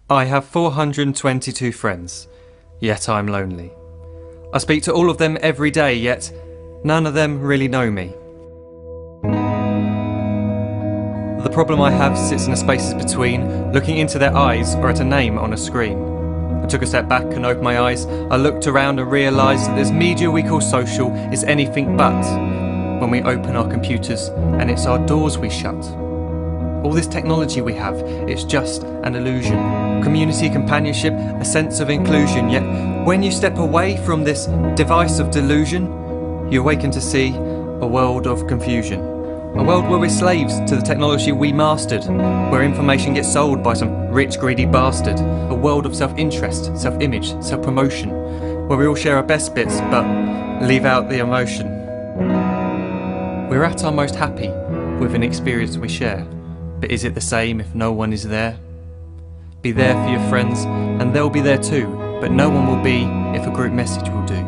I have 422 friends, yet I'm lonely. I speak to all of them every day, yet none of them really know me. The problem I have sits in the spaces between looking into their eyes or at a name on a screen. I took a step back and opened my eyes. I looked around and realised that this media we call social is anything but when we open our computers and it's our doors we shut. All this technology we have, it's just an illusion. Community, companionship, a sense of inclusion. Yet when you step away from this device of delusion, you awaken to see a world of confusion. A world where we're slaves to the technology we mastered, where information gets sold by some rich, greedy bastard. A world of self-interest, self-image, self-promotion, where we all share our best bits but leave out the emotion. We're at our most happy with an experience we share. But is it the same if no one is there? Be there for your friends and they'll be there too, but no one will be if a group message will do.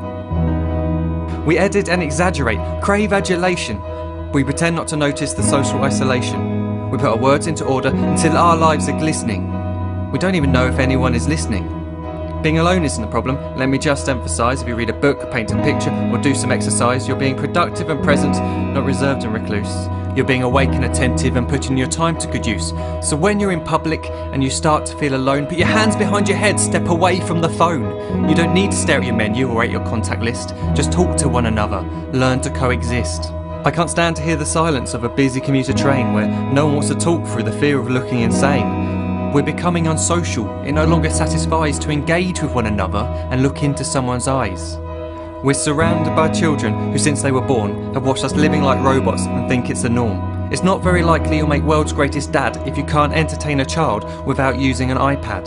We edit and exaggerate, crave adulation. We pretend not to notice the social isolation. We put our words into order until our lives are glistening. We don't even know if anyone is listening. Being alone isn't the problem, let me just emphasise. If you read a book, paint a picture or do some exercise, you're being productive and present, not reserved and recluse. You're being awake and attentive and putting your time to good use. So when you're in public and you start to feel alone, put your hands behind your head, step away from the phone. You don't need to stare at your menu or at your contact list. Just talk to one another, learn to coexist. I can't stand to hear the silence of a busy commuter train where no one wants to talk through the fear of looking insane. We're becoming unsocial. It no longer satisfies to engage with one another and look into someone's eyes. We're surrounded by children who since they were born have watched us living like robots and think it's the norm. It's not very likely you'll make world's greatest dad if you can't entertain a child without using an iPad.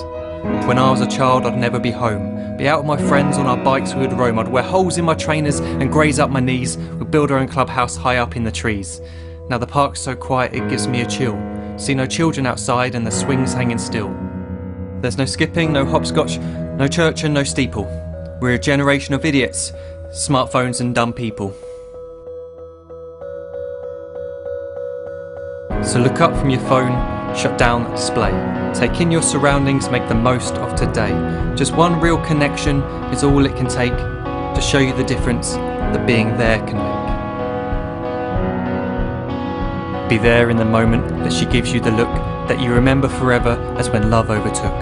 When I was a child I'd never be home. Be out with my friends on our bikes we would roam. I'd wear holes in my trainers and graze up my knees. We'd build our own clubhouse high up in the trees. Now the park's so quiet it gives me a chill. See no children outside and the swings hanging still. There's no skipping, no hopscotch, no church and no steeple. We're a generation of idiots, smartphones and dumb people. So look up from your phone, shut down the display. Take in your surroundings, make the most of today. Just one real connection is all it can take to show you the difference that being there can make. Be there in the moment that she gives you the look that you remember forever as when love overtook.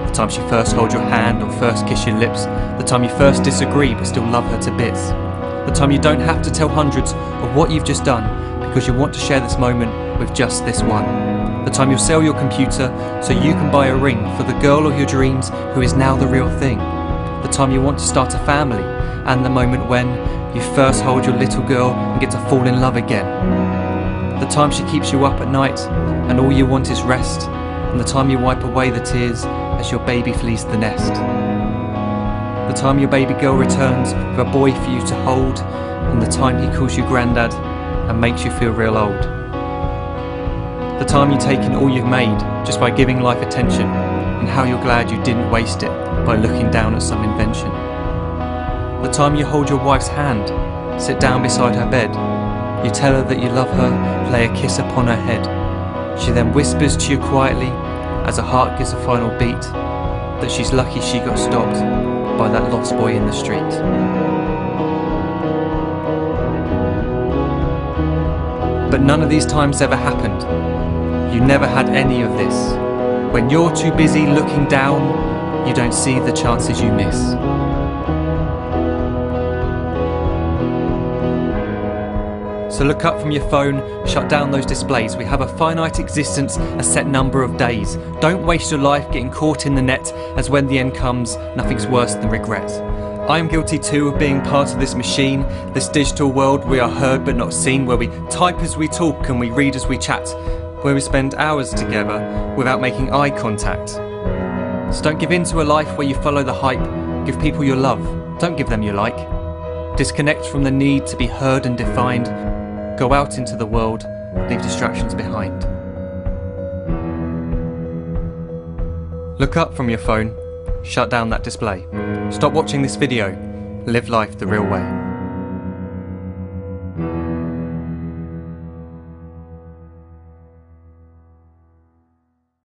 The time she first holds your hand or first kiss your lips. The time you first disagree but still love her to bits. The time you don't have to tell hundreds of what you've just done because you want to share this moment with just this one. The time you'll sell your computer so you can buy a ring for the girl of your dreams who is now the real thing. The time you want to start a family and the moment when you first hold your little girl and get to fall in love again. The time she keeps you up at night and all you want is rest. And the time you wipe away the tears as your baby flees the nest. The time your baby girl returns with a boy for you to hold, and the time he calls you granddad and makes you feel real old. The time you take in all you've made just by giving life attention, and how you're glad you didn't waste it by looking down at some invention. The time you hold your wife's hand, sit down beside her bed, you tell her that you love her, lay a kiss upon her head. She then whispers to you quietly, as her heart gives a final beat, that she's lucky she got stopped by that lost boy in the street. But none of these times ever happened. You never had any of this. When you're too busy looking down, you don't see the chances you miss. So look up from your phone, shut down those displays. We have a finite existence, a set number of days. Don't waste your life getting caught in the net, as when the end comes, nothing's worse than regret. I am guilty too of being part of this machine, this digital world we are heard but not seen, where we type as we talk and we read as we chat, where we spend hours together without making eye contact. So don't give in to a life where you follow the hype. Give people your love, don't give them your like. Disconnect from the need to be heard and defined. Go out into the world, leave distractions behind. Look up from your phone, shut down that display. Stop watching this video, live life the real way.